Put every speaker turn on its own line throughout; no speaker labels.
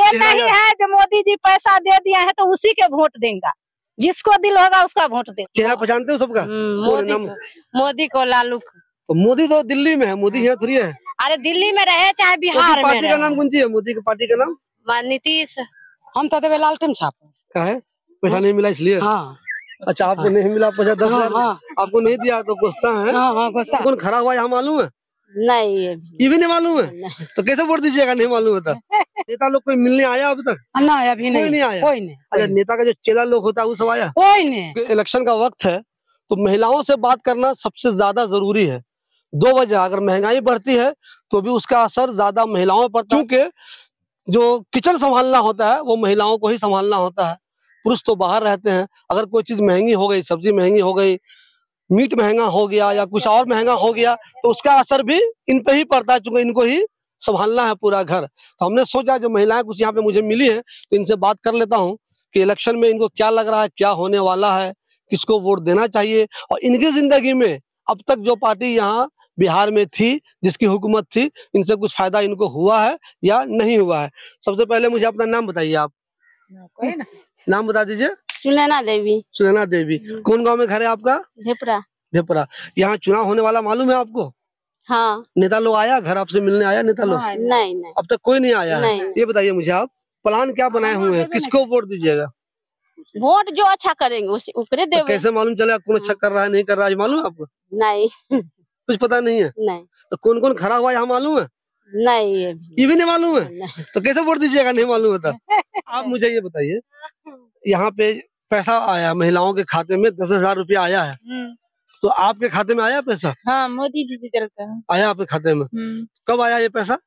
ये नहीं है जो मोदी जी पैसा दे दिया है तो उसी के वोट देगा, जिसको दिल होगा उसका वोट देगा।
चेहरा पहचानते हो सबका?
मोदी को, लालू को।
तो मोदी तो दिल्ली में है, मोदी यहाँ थोड़ी है।
अरे दिल्ली में रहे चाहे बिहार में
पार्टी का नाम कौन सी है? मोदी की पार्टी का नाम
नीतीश। हम तो देवे लालटेन छाप
का है, पैसा नहीं मिला इसलिए।
हाँ।
अच्छा, आपको नहीं मिला पैसा 10,000? आपको नहीं दिया तो गुस्सा है?
गुस्सा।
कौन खड़ा हुआ यहाँ मालूम है?
नहीं,
ये भी नहीं मालूम है। तो कैसे वोट दीजिएगा नहीं मालूम होता? नेता लोग कोई मिलने आया अब तक?
नहीं, अभी
कोई नहीं आया।
कोई नहीं।
अच्छा, नेता का जो चेला लोग होता है वो सब आया?
कोई नहीं।
इलेक्शन का वक्त है तो महिलाओं से बात करना सबसे ज्यादा जरूरी है। 2 वजह, अगर महंगाई बढ़ती है तो भी उसका असर ज्यादा महिलाओं पर, क्योंकि जो किचन संभालना होता है वो महिलाओं को ही संभालना होता है। पुरुष तो बाहर रहते हैं। अगर कोई चीज महंगी हो गई, सब्जी महंगी हो गई, मीट महंगा हो गया या कुछ और महंगा हो गया तो उसका असर भी इन पे ही पड़ता है, क्योंकि इनको ही संभालना है पूरा घर। तो हमने सोचा जो महिलाएं कुछ यहाँ पे मुझे मिली है तो इनसे बात कर लेता हूँ कि इलेक्शन में इनको क्या लग रहा है, क्या होने वाला है, किसको वोट देना चाहिए, और इनकी जिंदगी में अब तक जो पार्टी यहाँ बिहार में थी, जिसकी हुकूमत थी, इनसे कुछ फायदा इनको हुआ है या नहीं हुआ है। सबसे पहले मुझे अपना नाम बताइए। आप नाम बता दीजिए।
सुनैना देवी।
सुनैना देवी। कौन गांव में घर है आपका?
धेपरा।
धेपरा। यहाँ चुनाव होने वाला मालूम है आपको?
हाँ।
नेता लोग आया घर आपसे मिलने आया नेता लोग?
नहीं।
अब तक कोई नहीं आया
नहीं।
है। ये बताइए मुझे, आप प्लान क्या बनाए हुए हैं, किसको वोट दीजिएगा?
वोट जो अच्छा करेंगे उसी ऊपरे देंगे।
तो कैसे मालूम चलेगा कौन अच्छा कर रहा है नहीं कर रहा है, मालूम है आपको?
नहीं।
कुछ पता नहीं है?
नहीं।
तो कौन कौन खड़ा हुआ यहाँ मालूम है?
नहीं,
ये भी नहीं मालूम है। तो कैसे वोट दीजिएगा नहीं मालूम होता? आप मुझे ये बताइए, यहाँ पे पैसा आया महिलाओं के खाते में, 10,000 रुपया आया है, तो आपके खाते में आया पैसा?
हाँ, मोदी डिजिटल का
आया आपके खाते में। कब आया ये पैसा?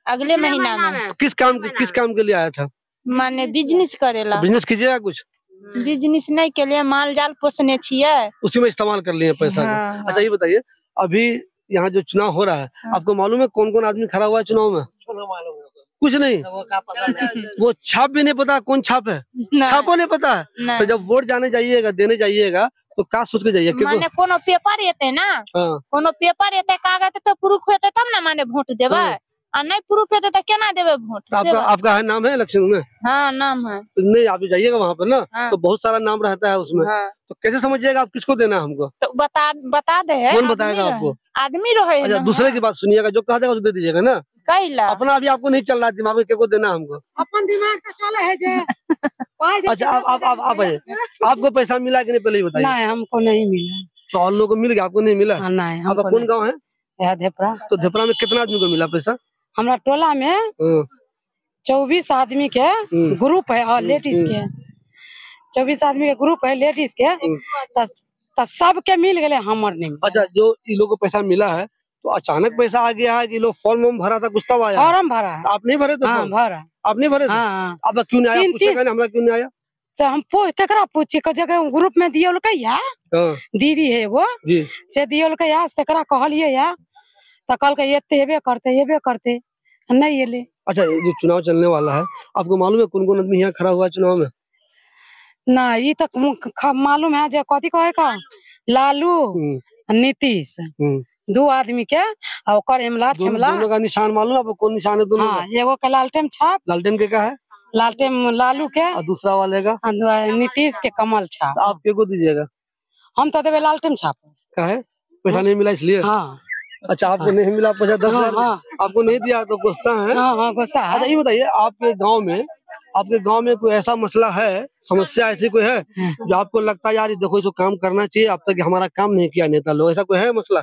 अगले महीना में।
किस काम के लिए आया था?
माने बिजनेस करेला।
बिजनेस कीजिएगा कुछ?
बिजनेस नहीं के लिए माल जाल पोसने छिए, उसी
में इस्तेमाल कर लिए पैसा
हाँ।
अच्छा ये बताइए, अभी यहाँ जो चुनाव हो रहा है, आपको मालूम है कौन कौन आदमी खड़ा हुआ है चुनाव में? कुछ नहीं। वो छाप भी नहीं पता कौन छाप है, छापो नहीं पता है। तो जब वोट जाने जाइएगा, देने जाइएगा तो का सोच के जाइए?
माने कोनो पेपर येते ना, कोनो पेपर येते कागज तो प्रूफ होते तब ना माने वोट देवे, और नहीं प्रूफ है तो क्या ना देवे वोट।
आपका है नाम है इलेक्शन में?
हाँ, नाम है।
तो नहीं, आप जाइएगा वहाँ पर ना, तो बहुत सारा नाम रहता है उसमें। तो कैसे समझिएगा आप किसको देना है हमको?
तो बता दे।
कौन बताएगा आपको?
आदमी रहे।
अच्छा, दूसरे की बात सुनिएगा, जो कहा जाएगा उसे दे दीजिएगा ना। अपना अभी आपको नहीं चल रहा है दिमाग में, किसको देना हमको? अपन दिमाग तो चला है जे। अच्छा, आप आपको पैसा मिला कि नहीं पहले ही बताइए।
नहीं, हमको नहीं मिला।
तो और लोगों को मिल गया, आपको नहीं मिला?
नहीं।
आपका कौन गाँव है?
धेपरा।
तो धेपरा में कितना आदमी को मिला पैसा?
हमारा टोला में 24 आदमी के ग्रुप है और लेडीज के 24 आदमी के ग्रुप है लेडीज के, तो सबके मिल गए, हमर नहीं।
अच्छा, जो इन लोगों को पैसा मिला है तो अचानक पैसा आ गया है कि लोग फॉर्म भरा था, कुछ तब आया?
फॉर्म भरा है।
आप नहीं भरे थे?
हाँ, भरा।
आप नहीं भरे थे?
हाँ।
अब क्यों नहीं आया? पूछेगा ना, हमरा क्यों नहीं आया?
तो हम केकरा पूछे के जगह ग्रुप में दियो लकैया, दीदी है एगो
जी
से दियो लकैया, सेकरा कहलिए या तो कल के एते हेबे करते नहीं एले।
अच्छा, ये चुनाव चलने वाला है, आपको मालूम है कौन कौन आदमी यहाँ खड़ा हुआ है चुनाव में?
ना, ये तक मालूम है जो कथी कहे का लालू नीतीश 2 आदमी के, और हेमला छमला।
दोनों का निशान मालूम है आपको? कौन निशान है दोनों?
हाँ, एगो का लालटेन छाप।
लालटेन के क्या है?
लालटेन लालू के,
और दूसरा वाले का
नीतीश के कमल छाप।
तो आप को दीजिएगा?
हम तो देवे लालटेन छाप।
क्या है, पैसा नहीं मिला इसलिए?
हाँ।
अच्छा, आपको नहीं मिला पैसा 10,000? आपको नहीं दिया तो गुस्सा है?
हाँ, गुस्सा है।
अच्छा, ये बताइए, आपके गांव में कोई ऐसा मसला है, समस्या ऐसी कोई है जो आपको लगता है यार देखो इसको काम करना चाहिए, अब तक हमारा काम नहीं किया नेता लोग, ऐसा कोई है मसला?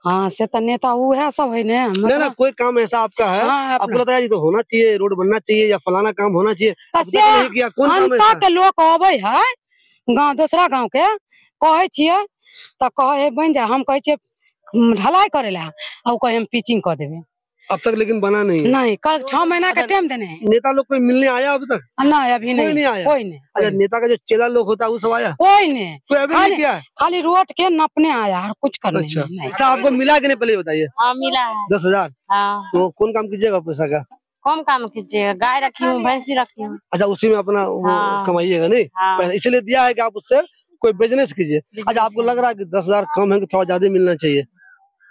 हाँ, से तो नेता वो है सब है ना,
मतलब ना कोई काम ऐसा आपका है? हाँ, आपको लगता है यार ये तो होना चाहिए, रोड बनना चाहिए या फलाना काम होना चाहिए, अब तक नहीं किया, कौन काम ऐसा?
के लोग आवे है गाँव, दूसरा गाँव के कहे छिए तो कहे बन जा, हम कहे ढलाई करे ला, और कहे हम पिचिंग कर देवे।
अब तक लेकिन बना नहीं।
कल 6 महीना का टाइम देने।
नेता लोग कोई मिलने आया अब तक?
नहीं, अभी नहीं
आया।
कोई नहीं।
अच्छा, नेता का जो चेला लोग होता है वो सब आया?
कोई नहीं,
कोई अभी नहीं किया?
खाली रोड के नपने आया और कुछ करने।
अच्छा, आपको मिला कि नहीं पहले बताइए?
हाँ, मिला है
10,000। तो कौन काम कीजिएगा पैसा का?
कौन काम कीजिएगा? गाय रखी हूँ, भैंसी रखी हूँ।
अच्छा, उसी में अपना कमाइएगा नहीं? इसीलिए दिया है कि आप उससे कोई बिजनेस कीजिए। अच्छा, आपको लग रहा है कि 10,000 कम है कि थोड़ा ज्यादा मिलना चाहिए?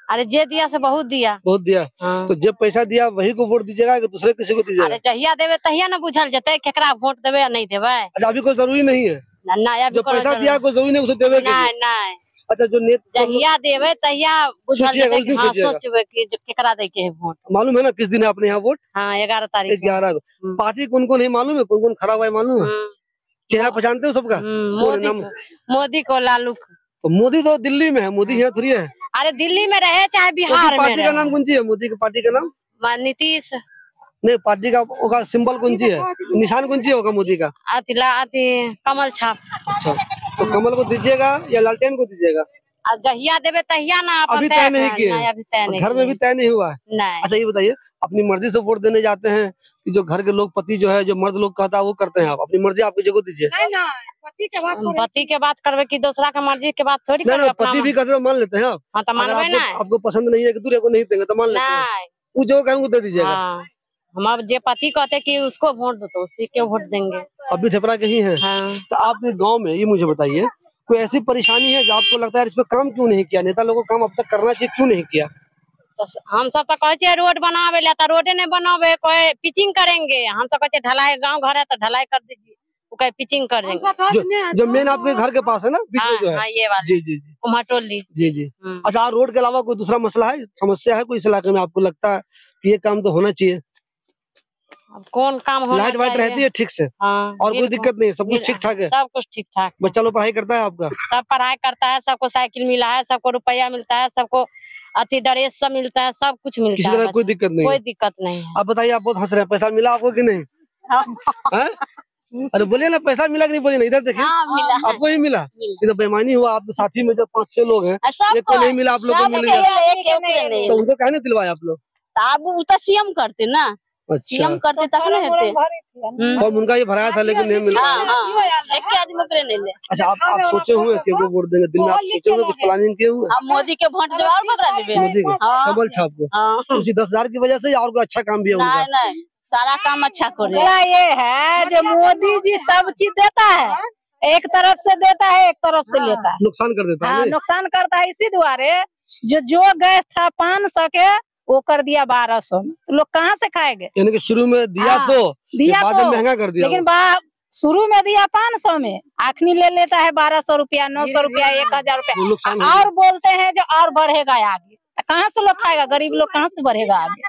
अरे जे दिया से बहुत दिया।
बहुत दिया।
हाँ।
तो जब पैसा दिया वही को वोट दीजिएगा कि दूसरे किसी को दीजिएगा?
अरे जहिया देवे तहिया ना बुझल जते केकरा वोट देवे या नहीं देवे।
अच्छा, अभी कोई जरूरी नहीं है
ना
जो पैसा दिया कोई जरूरी नहीं उसे देवे के लिए?
नहीं।
अच्छा, जो
जहिया देवे तहिया बुझल जते। हाँ, सोचबे कि केकरा दे के वोट।
मालूम है ना किस दिन है अपने यहाँ वोट?
हाँ, 11 तारीख।
11 को। पार्टी कौन कौन है मालूम है? कौन कौन खड़ा हुआ है मालूम है? चेहरा पहचानते हो सबका?
मोदी को, लालू को।
तो मोदी तो दिल्ली में है, मोदी यहाँ थोड़ी है।
अरे दिल्ली में रहे चाहे बिहार में।
पार्टी का नाम कौन सी है? मोदी की पार्टी का नाम
नीतीश।
नहीं, पार्टी का सिंबल कौन सी है? निशान कौन सी होगा मोदी का?
कमल छाप।
अच्छा, तो कमल को दीजिएगा या लालटेन को दीजिएगा?
जहिया देवे तहिया ना।
अभी तय नहीं किए? घर में भी तय नहीं हुआ है?
नहीं।
अच्छा, ये बताइए, अपनी मर्जी से वोट देने जाते हैं कि जो घर के लोग, पति जो है, जो मर्द लोग कहता है वो करते हैं? आप अपनी मर्जी आपकी जगह दीजिए।
पति के बात करवे कि दूसरा का मर्जी के बात थोड़ी करवे।
पति भी कहते तो मान लेते हैं आप?
हाँ, तो मानवे ना।
आपको पसंद नहीं है कि दूसरे को नहीं देंगे तो मान लेते हैं? वो जो कहेंगे दे दीजिएगा।
हम अब जे पति कहते कि उसको वोट दो तो उसी के वोट देंगे।
अभी थेपरा के ही है। तो आपके गांव में ये मुझे बताइए, कोई ऐसी परेशानी है जो आपको लगता है इस पे काम क्यों नहीं किया? नेता लोगों को काम अब तक करना चाहिए, क्यों नहीं किया?
तो हम सब तो कहे रोड बनावे ला, रोडे नहीं बनावे, कोई पिचिंग करेंगे। हम सब कहे ढलाई, गाँव घर है तो ढलाई कर दीजिए, वो कहे पिचिंग कर देंगे।
जो मेन आपके घर के पास है ना, जो है।
ये वाला। जी कुम्हाटोली।
जी। अच्छा, रोड के अलावा कोई दूसरा मसला है, समस्या है कोई इस इलाके में? आपको लगता है कि ये काम तो होना चाहिए?
अब कौन काम होना
लाइट वाइट रहती है ठीक से? और कोई दिक्कत नहीं, सब कुछ ठीक ठाक है?
सब कुछ ठीक ठाक।
बच्चा लोग पढ़ाई करता है आपका?
सब पढ़ाई करता है, सबको साइकिल मिला है, सबको रुपया मिलता है, सबको ड्रेस सब मिलता है, सब कुछ मिलता है।
किसी तरह कोई दिक्कत नहीं?
कोई दिक्कत नहीं है।
आप बताइए, आप बहुत हंस रहे हैं, पैसा मिला आपको कि नहीं? अरे बोलिए ना, पैसा मिला कि नहीं? बोलिए ना, इधर देखिए। आपको ही मिला? ये तो बेईमानी हुआ। आपके साथी में जो 5-6 लोग हैं, एक को नहीं मिला, आप लोग को मिल गया, तो उनको कहने दिलवाए आप लोग?
अब तो सीएम करते ना।
अच्छा,
सीएम करते तक नहीं होते।
तो उनका ये भराया था लेकिन नहीं मिला।
एक आदमी को नहीं ले।
अच्छा, आप सोचे हुए कि वो वोट देंगे? दिल में आप सोचे हुए, कुछ प्लानिंग किए हुए?
हम मोदी के वोट देव और बकरा देवे।
मोदी के कमल छाप को उसी 10,000 की वजह से या और कोई अच्छा काम भी है उनका?
नहीं, सारा काम अच्छा कर रहे
हैं। ये है जो मोदी जी सब चीज देता है, एक तरफ से देता है, एक तरफ से लेता है,
नुकसान कर देता है।
नुकसान करता है। इसी द्वारे जो गैस था 500 के, वो कर दिया 1200 में। लोग कहाँ से खाएंगे?
यानी कि शुरू में दिया तो बाद में महंगा कर दिया।
लेकिन शुरू में दिया 500 में, आखिरी ले लेता है 1200 रुपया, 900 रुपया, 1000 रुपया, और बोलते हैं जो और बढ़ेगा आगे। कहाँ से लोग खाएगा? गरीब लोग कहाँ से बढ़ेगा आगे?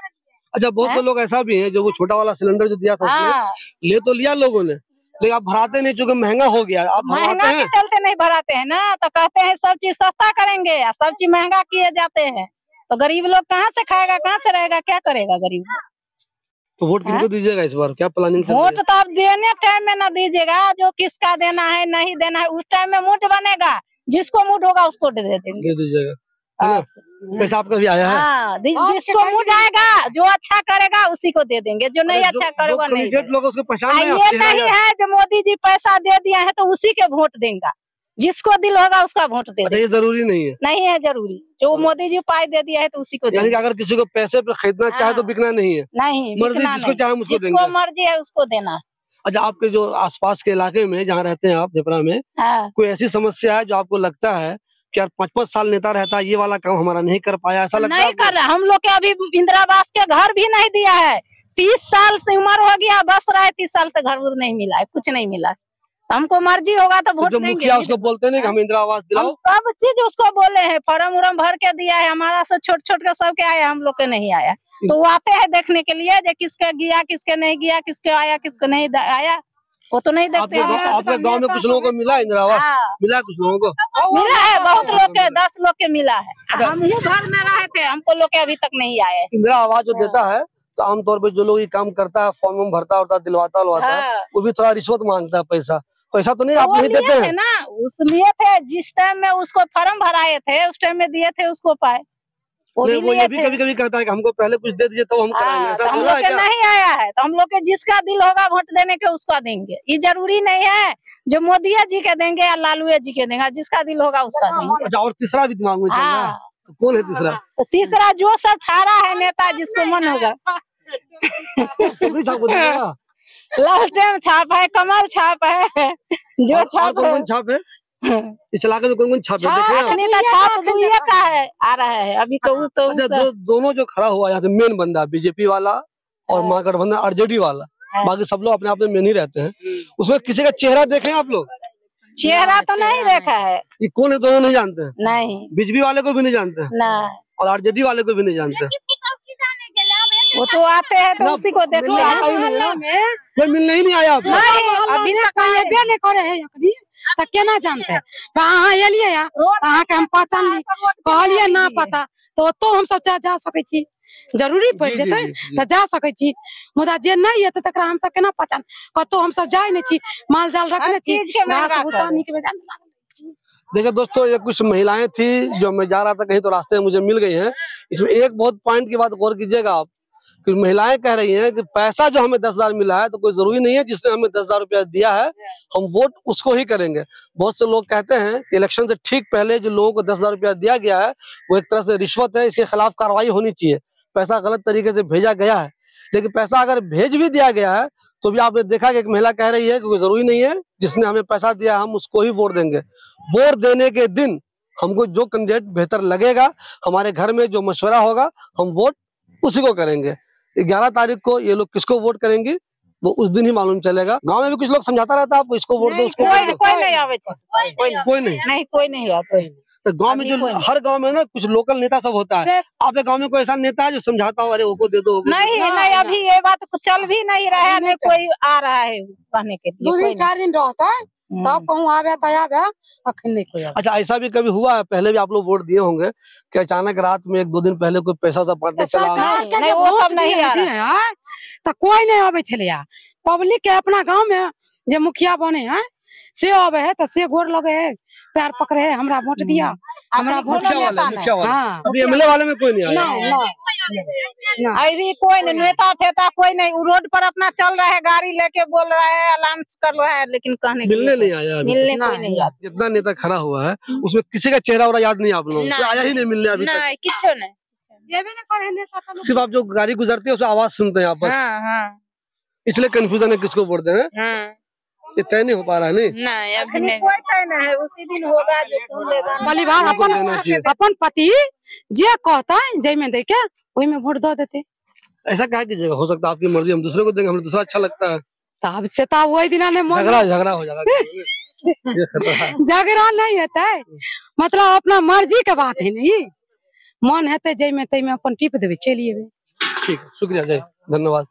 अच्छा, बहुत से लोग ऐसा भी है जो वो छोटा वाला सिलेंडर जो दिया था ले तो लिया लोगों ने, लेकिन आप भराते नहीं, चूंकि महंगा हो गया। आप
महंगा के चलते नहीं भराते हैं ना, तो कहते हैं सब चीज सस्ता करेंगे, सब चीज महंगा किए जाते हैं, तो गरीब लोग कहाँ से खाएगा, कहाँ से रहेगा, क्या करेगा गरीब?
तो वोट किनको दीजिएगा इस बार? क्या प्लानिंग?
वोट तो आप देने टाइम में ना दीजिएगा, जो किसका देना है नहीं देना है उस टाइम में मूड बनेगा, जिसको मूड होगा उसको दे देंगे।
दे दीजिएगा, है ना? पैसा आपका भी आया है?
हाँ, जिसको मूड आएगा, जो अच्छा करेगा उसी को दे देंगे, जो नहीं अच्छा करेगा नहीं।
लोग उसको पहचान
नहीं है जो मोदी जी पैसा दे दिया है तो उसी के वोट देंगे, जिसको दिल होगा उसका वोट दे।
ये जरूरी नहीं है?
नहीं है जरूरी, जो मोदी जी पाई दे दिया है तो उसी को।
यानी कि अगर किसी को पैसे पे खरीदना चाहे तो बिकना नहीं है?
नहीं,
मर्जी जिसको चाहे उसको देंगे,
जिसको मर्जी है उसको देना।
अच्छा, आपके जो आसपास के इलाके में जहाँ रहते हैं आप, देवरा में, कोई ऐसी समस्या है जो आपको लगता है कि यार 5-5 साल नेता रहता है, ये वाला काम हमारा नहीं कर पाया, ऐसा लगता है?
नहीं कर रहा। हम लोग के अभी इंदिरा आवास के घर भी नहीं दिया है। 30 साल से उम्र हो गया, बस रहा है, 30 साल से घर नहीं मिला है, कुछ नहीं मिला। हमको मर्जी होगा तो वोट देंगे।
मुखिया उसको बोलते नहीं कि हम इंदिरा आवास दिलाओ?
सब चीज उसको बोले हैं, फॉर्म उर्म भर के दिया है, हमारा से छोट के सबके आया, हम लोग के नहीं आया। तो वो आते हैं देखने के लिए, जो किसके गया, किसके नहीं गया, किसके आया, किसको नहीं आया, वो तो नहीं देखते हैं।
आपके गांव में कुछ लोगों को मिला इंदिरा आवास? मिला कुछ लोगों को?
मिला है, बहुत लोग के, 10 लोग के मिला है। हम घर में रहे थे, हमको लोग के अभी तक नहीं आए।
इंदिरा आवास जो देता है तो आमतौर पर जो लोग ये काम करता है, फॉर्म भरता दिलवाता है, वो भी थोड़ा रिश्वत मांगता है पैसा, तो ऐसा तो नहीं आप नहीं देते हैं
ना? उस लिए थे जिस टाइम में उसको फॉर्म भराए थे, उस टाइम में दिए थे, उसको पाए।
वो ये भी कभी कहता है कि हमको पहले कुछ दे दीजिए तो हम कराएंगे, ऐसा
हम लोग के नहीं आया है। तो हम लोग के जिसका दिल होगा वोट देने के उसका देंगे। ये जरूरी नहीं है जो मोदी जी के देंगे या लालू जी के देंगे, जिसका दिल होगा उसका देंगे।
अच्छा, और तीसरा भी दिमाग में चल रहा है, कौन है तीसरा?
तो तीसरा जो सब ठाड़ा है नेता, जिसको मन होगा। लास्ट टाइम छाप है, कमल छाप है, जो छाप
छाप है इस इलाके में कौन कौन छाप है देखे आप?
अखनी तो छाप दुनिया का है आ रहा है अभी तो
अच्छा दोनों जो खड़ा हुआ यहाँ से मेन बंदा बीजेपी वाला और महागठबंधन आरजेडी वाला, बाकी सब लोग अपने आप में मेन ही रहते हैं। उसमें किसी का चेहरा देखे आप लोग?
चेहरा तो नहीं देखा है।
ये कौन है दोनों नहीं जानते हैं?
नहीं।
बीजेपी वाले को भी नहीं जानते हैं और आरजेडी वाले को भी नहीं जानते हैं।
वो तो आते हैं तो उसी को देख ले।
कोई मिलने ही नहीं आया आप?
अभी तक
ये नहीं करे है तो केना जानते हैं? अहाँ एलिए अहाँ के हम पहचान ली कहलिए ना पता तो हम सब जा सके छी, जरूरी पड़ जेते तो जा सके छी, मुदा जे नहीं है तकरा हम सब केना पहचान कतो हम सब जाय नहीं छी, माल जाल रखने छी, घास भूसा निकले जाने लागल।
देखिए दोस्तों, ये कुछ महिलाएं थी जो मैं जा रहा था कहीं तो रास्ते में मुझे मिल गई हैं। इसमें एक बहुत पॉइंट की बात गौर कीजिएगा आप कि महिलाएं कह रही हैं कि पैसा जो हमें 10,000 मिला है तो कोई जरूरी नहीं है जिसने हमें 10,000 रुपया दिया है हम वोट उसको ही करेंगे। बहुत से लोग कहते हैं कि इलेक्शन से ठीक पहले जो लोगों को 10,000 रुपया दिया गया है वो एक तरह से रिश्वत है, इसके खिलाफ कार्रवाई होनी चाहिए। पैसा गलत तरीके से भेजा गया है, लेकिन पैसा अगर भेज भी दिया गया है तो भी आपने देखा कि एक महिला कह रही है कि कोई जरूरी नहीं है जिसने हमें पैसा दिया हम उसको ही वोट देंगे। वोट देने के दिन हमको जो कैंडिडेट बेहतर लगेगा, हमारे घर में जो मशवरा होगा हम वोट उसी को करेंगे। 11 तारीख को ये लोग किसको वोट करेंगे वो उस दिन ही मालूम चलेगा। गांव में भी कुछ लोग समझाता रहता है आपको इसको वोट दो उसको वोट दो।
कोई नहीं आवे,
कोई नहीं
कोई नहीं आता।
तो गांव में जो हर गांव में ना कुछ लोकल नेता सब होता है, आपके गांव में कोई ऐसा नेता है जो समझाता हो अरे वो को दे दो?
नहीं नहीं, अभी ये बात चल भी नहीं रहा है, नहीं कोई आ रहा है कहने के लिए।
2 दिन 4 दिन रहता है तब कहूँ आवे तो आवे, अखन नहीं कोई।
अच्छा, ऐसा भी कभी हुआ है पहले भी आप लोग वोट दिए होंगे कि अचानक रात में 1-2 दिन पहले कोई पैसा सा बांटने चला?
नहीं वो सब नहीं आ रहा है
तो कोई नहीं आवे छले। पब्लिक के अपना गांव में जो मुखिया बने हैं से आवे है तो से गोर लगे है, पैर पकड़े है, हमरा वोट दिया, हमरा वोट।
मुखिया वाला अभी एमएलए वाले में कोई नहीं आया?
अभी कोई नहीं, नेता फेता कोई नहीं, रोड पर अपना चल रहा है, गाड़ी लेके बोल रहा है, अलाउंस कर रहा है, लेकिन कहने
मिलने नहीं आया।
मिलने कोई नहीं आया।
जितना नेता खड़ा हुआ है उसमें किसी का चेहरा और याद नहीं आप लोगों को? आया ही नहीं मिलने अभी तक?
किच्छो नहीं।
सिर्फ आप जो गाड़ी गुजरती है उसमें आवाज सुनते हैं आप बस? इसलिए कंफ्यूजन है किसको वोट देना। ये तय नहीं हो पा रहा है।
नहीं अभी नहीं,
कोई तय नहीं है, उसी दिन होगा जो खुलेगा।
परिवार अपन पति जे कहता है जय में दे के वही में वोट दे देते।
ऐसा क्या कीजिएगा? हो सकता है आपकी मर्जी, हम दूसरे को देंगे, हमें दूसरा अच्छा लगता है
तब से तो वही दिन
झगड़ा हो जाएगा।
झगड़ा नहीं होता है, मतलब अपना मर्जी के बात है नहीं, मन है जय में तय में अपन टिप देवे चलिए।
ठीक, शुक्रिया, जय धन्यवाद।